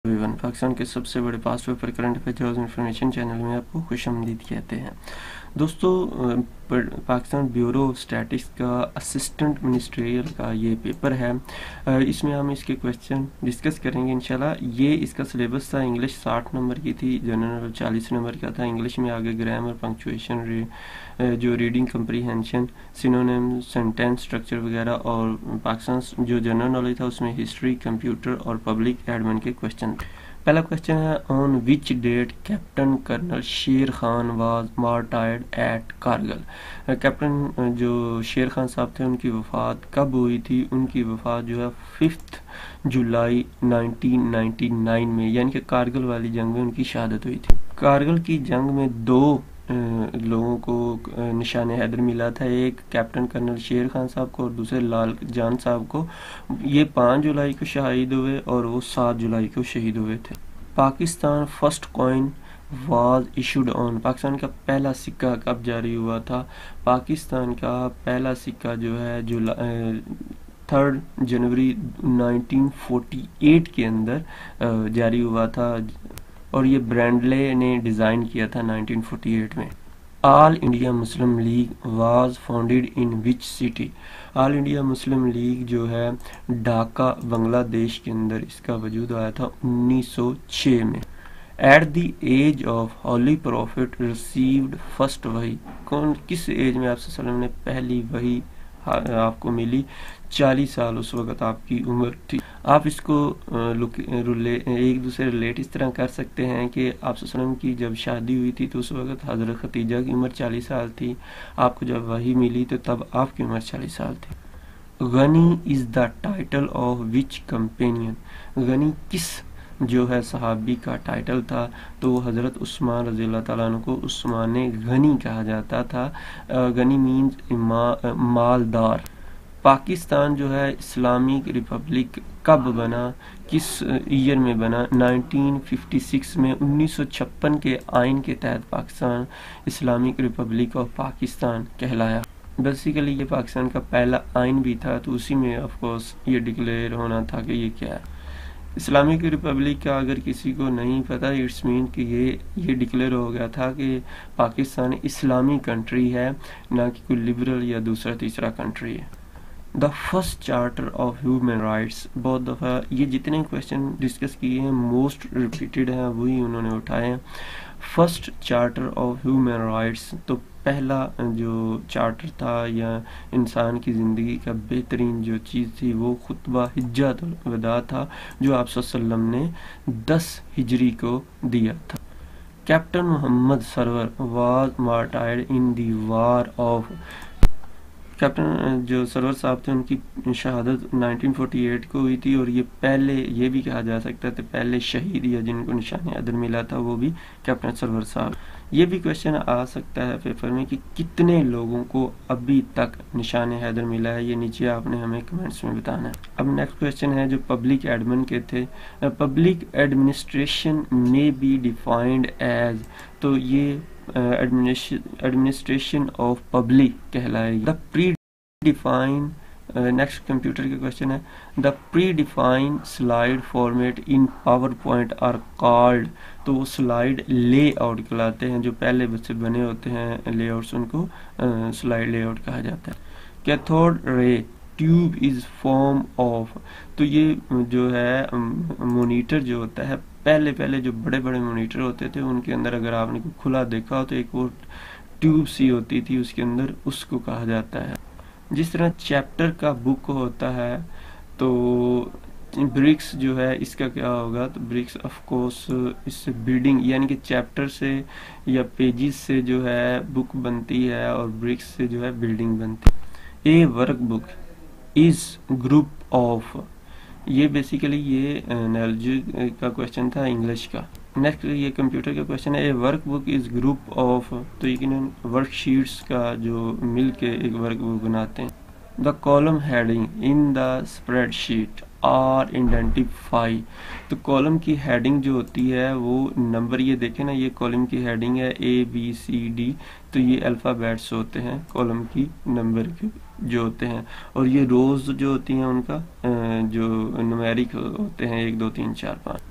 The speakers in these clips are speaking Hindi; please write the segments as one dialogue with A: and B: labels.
A: एवरीवन, पाकिस्तान के सबसे बड़े past paper current affairs information channel में आपको खुशामदीद कहते हैं। दोस्तों, पाकिस्तान ब्यूरो ऑफ स्टैटिस्टिक्स का असिस्टेंट मिनिस्ट्रियल का ये पेपर है। इसमें हम इसके क्वेश्चन डिस्कस करेंगे इंशाल्लाह। ये इसका सिलेबस था, इंग्लिश 60 नंबर की थी, जनरल 40 नंबर का था। इंग्लिश में आगे ग्रामर, पंक्चुएशन, जो reading comprehension, synonym, sentence structure वगैरह, और पाकिस्तान जो जनरल नॉलेज था उसमें हिस्ट्री, कंप्यूटर और पब्लिक एडमिन के क्वेश्चन। पहला क्वेश्चन है, on which date captain colonel Sher Khan was martyred at Kargil. Captain जो शेर खान साहब थे उनकी वफ़ात कब हुई थी? उनकी वफ़ात जो है 5 जुलाई 1999 में, यानी कि कारगिल वाली जंग में उनकी शहादत हुई थी। कारगिल की जंग में दो लोगों को निशान हैदर मिला था, एक कैप्टन कर्नल शेर खान साहब को और दूसरे लाल जान साहब को। ये 5 जुलाई को शहीद हुए और वो 7 जुलाई को शहीद हुए थे। Pakistan first coin was issued on, Pakistan का पहला सिक्का कब जारी हुआ था? पाकिस्तान का पहला सिक्का जो है 3 जनवरी 1948 के अंदर जारी हुआ था, और ये ब्रैंडले ने डिज़ाइन किया था 1948 में। All India Muslim league was founded in which city? All India Muslim league जो है ढाका बांग्लादेश के अंदर इसका वजूद आया था 1906 में। At the age of holy prophet received first वही, किस एज में आप सल्लल्लाहु अलैहि वसल्लम ने पहली वही आपको मिली? 40 साल उस वक़्त आपकी उम्र थी। आप इसको एक दूसरे रिलेट इस तरह कर सकते हैं कि आप सल्लल्लाहु अलैहि वसल्लम की जब शादी हुई थी तो उस वक़्त हज़रत खदीजा की उम्र 40 साल थी, आपको जब वही मिली तो तब आपकी उम्र 40 साल थी। Ghani is the title of which companion, Ghani किस जो है सहाबी का टाइटल था? तो वो हज़रत उस्मान रज़ी अल्लाह ताला अन्हु को उस्मान गनी कहा जाता था। गनी मीन्स मालदार। पाकिस्तान जो है इस्लामिक रिपब्लिक कब बना, किस ईयर में बना? 1956 में। 1956 के आइन के तहत Pakistan Islamic Republic of Pakistan कहलाया। बेसिकली ये पाकिस्तान का पहला आइन भी था, तो उसी में ऑफ कोर्स ये डिक्लेयर होना था कि ये क्या है। इस्लामिक रिपब्लिक का अगर किसी को नहीं पता, इट्स मीन कि ये डिक्लेयर हो गया था कि पाकिस्तान इस्लामी कंट्री है, ना कि कोई लिबरल या दूसरा तीसरा कंट्री है। The first charter of human rights, बहुत दफ़ा ये जितने क्वेश्चन डिस्कस किए हैं मोस्ट रिपीटेड हैं, वही उन्होंने उठाए हैं। First charter of human rights, तो पहला जो चार्टर था या इंसान की ज़िंदगी का बेहतरीन जो चीज़ थी वो खुतबा हिज्जतुल वदा था, जो आप सल्लल्लाहु अलैहि वसल्लम ने 10 हिजरी को दिया था। Captain Mohammad Sarwar was martyred in the war of, captain जो सरवर साहब थे उनकी शहादत 1948 को हुई थी, और ये भी कहा जा सकता था पहले शहीद या जिनको निशान हैदर मिला था वो भी कैप्टन सरवर साहब। ये भी क्वेश्चन आ सकता है पेपर में कि कितने लोगों को अभी तक निशान हैदर मिला है, ये नीचे आपने हमें कमेंट्स में बताना है। अब नेक्स्ट क्वेश्चन है जो पब्लिक एडमिन के थे। पब्लिक एडमिनिस्ट्रेशन में बी डिफाइंड एज, तो ये एडमिनिस्ट्रेशन ऑफ पब्लिक कहलाएगी। The predefine, next computer के क्वेश्चन है, the predefine slide format in PowerPoint are called, तो वो स्लाइड लेआउट कहलाते हैं, जो पहले से बने होते हैं लेआउट्स उनको स्लाइड लेआउट कहा जाता है। Cathode ray tube is form of, तो ये जो है मोनीटर जो होता है, पहले जो बड़े बड़े मोनीटर होते थे उनके अंदर अगर आपने खुला देखा हो तो एक वो ट्यूब सी होती थी उसके अंदर, उसको कहा जाता है। जिस तरह चैप्टर का बुक होता है, तो ब्रिक्स जो है इसका क्या होगा? तो ब्रिक्स ऑफ कोर्स इससे बिल्डिंग यानी कि चैप्टर से या पेजेस से जो है बुक बनती है, और ब्रिक्स से जो है बिल्डिंग बनती है। A workbook is group of, ये बेसिकली ये एनालॉजी का क्वेश्चन था इंग्लिश का। नेक्स्ट ये कंप्यूटर का क्वेश्चन है, a workbook is group of, तो यकीनन वर्कशीट्स का जो मिल के एक वर्क बुक बनाते हैं। The column heading in the spreadsheet are identify, तो कॉलम की हेडिंग जो होती है वो नंबर, ये देखें ना, ये कॉलम की हेडिंग है ABCD, तो ये अल्फ़ाबेट्स होते हैं कॉलम की नंबर के जो होते हैं, और ये रोज़ जो होती हैं उनका जो न्यूमेरिक होते हैं 1 2 3 4 5।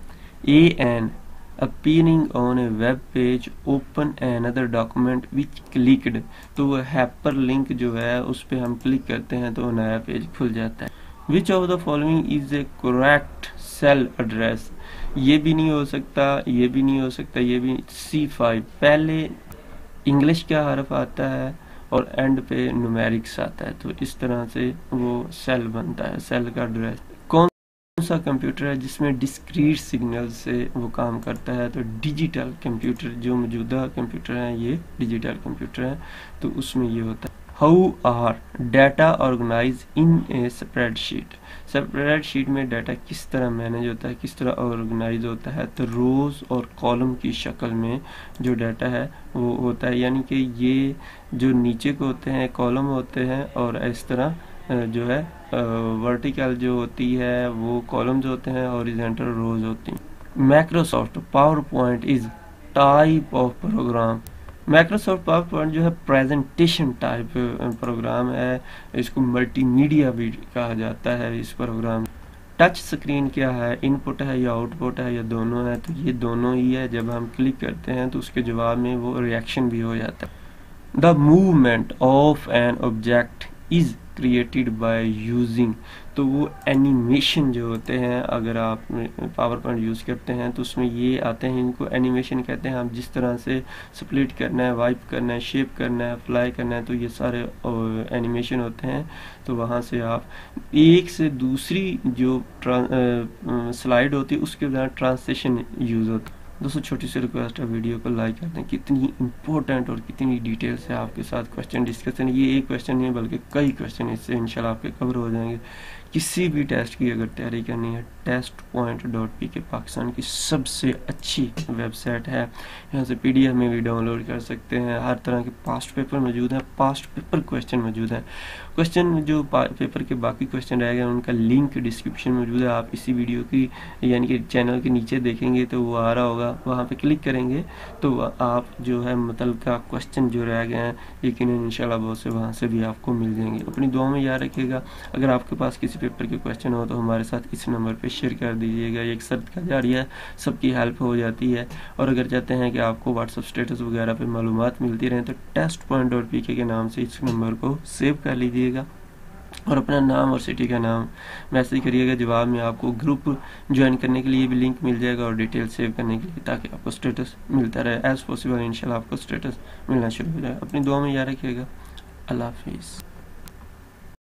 A: an appearing on a web page open another document which clicked, तो वो हाइपर लिंक जो है उस पर हम क्लिक करते हैं तो नया पेज खुल जाता है। Which of the following is a correct cell address, ये भी नहीं हो सकता, ये भी नहीं हो सकता, ये भी। C5 पहले इंग्लिश का हर्फ आता है और एंड पे न्यूमेरिक्स आता है, तो इस तरह से वो सेल बनता है, सेल का एड्रेस। कौन सा कंप्यूटर है जिसमें डिस्क्रीट सिग्नल से वो काम करता है, तो डिजिटल कंप्यूटर, जो मौजूदा कंप्यूटर हैं ये डिजिटल कंप्यूटर है, तो उसमें ये होता है। How are data organize in a spreadsheet, spreadsheet में डाटा किस तरह मैनेज होता है, किस तरह ऑर्गेनाइज होता है, तो रोज और कॉलम की शक्ल में जो डाटा है वो होता है, यानी कि ये जो नीचे को होते हैं कॉलम होते हैं और इस तरह जो है वर्टिकल जो होती है वो कॉलम्स होते हैं, हॉरिजॉन्टल रोज होती हैं। Microsoft PowerPoint is type of program, Microsoft PowerPoint जो है प्रेजेंटेशन टाइप प्रोग्राम है, इसको मल्टीमीडिया भी कहा जाता है इस प्रोग्राम। टच स्क्रीन क्या है, इनपुट है या आउटपुट है या दोनों है, तो ये दोनों ही है। जब हम क्लिक करते हैं तो उसके जवाब में वो रिएक्शन भी हो जाता है। The movement of an object is created by using, तो वो एनिमेशन जो होते हैं, अगर आप पावर पॉइंट यूज़ करते हैं तो उसमें ये आते हैं, इनको एनिमेशन कहते हैं। आप जिस तरह से स्प्लिट करना है, वाइप करना है, शेप करना है, फ्लाई करना है, तो ये सारे एनिमेशन होते हैं। तो वहाँ से आप एक से दूसरी जो स्लाइड होती है उसके बाद ट्रांसलेशन यूज़ होता है। दोस्तों छोटी सी रिक्वेस्ट है, वीडियो को लाइक करते हैं। कितनी इंपॉर्टेंट और कितनी डिटेल से आपके साथ क्वेश्चन डिस्कशन, ये एक क्वेश्चन नहीं बल्कि कई क्वेश्चन इससे इंशाल्लाह आपके कवर हो जाएंगे। किसी भी टेस्ट की अगर तैयारी करनी है, testpoint.pk पाकिस्तान की सबसे अच्छी वेबसाइट है। यहाँ से PDF में भी डाउनलोड कर सकते हैं। हर तरह के पास्ट पेपर मौजूद हैं, पास्ट पेपर क्वेश्चन मौजूद हैं। क्वेश्चन जो पेपर के बाकी क्वेश्चन रह गए उनका लिंक डिस्क्रिप्शन मौजूद है। आप इसी वीडियो की यानी कि चैनल के नीचे देखेंगे तो वो आ रहा होगा, वहाँ पे क्लिक करेंगे तो आप जो है मतलब का क्वेश्चन जो रह गए हैं लेकिन इंशाल्लाह बहुत से वहाँ से भी आपको मिल जाएंगे। अपनी दुआ में याद रखिएगा। अगर आपके पास किसी पेपर के क्वेश्चन हो तो हमारे साथ इस नंबर पे शेयर कर दीजिएगा। एक शर्त का जारिया, सबकी हेल्प हो जाती है। और अगर चाहते हैं कि आपको व्हाट्सअप स्टेटस वगैरह पे मालूमात मिलती रहें तो testpoint.pk के नाम से इस नंबर को सेव कर लीजिएगा और अपना नाम और सिटी का नाम मैसेज करिएगा। जवाब में आपको ग्रुप ज्वाइन करने के लिए भी लिंक मिल जाएगा और डिटेल सेव करने के लिए, ताकि आपको स्टेटस मिलता रहे। एज पॉसिबल इंशाल्लाह आपको स्टेटस मिलना शुरू हो जाए। अपनी दुआ में याद रखिएगा। अल्लाह हाफिज़।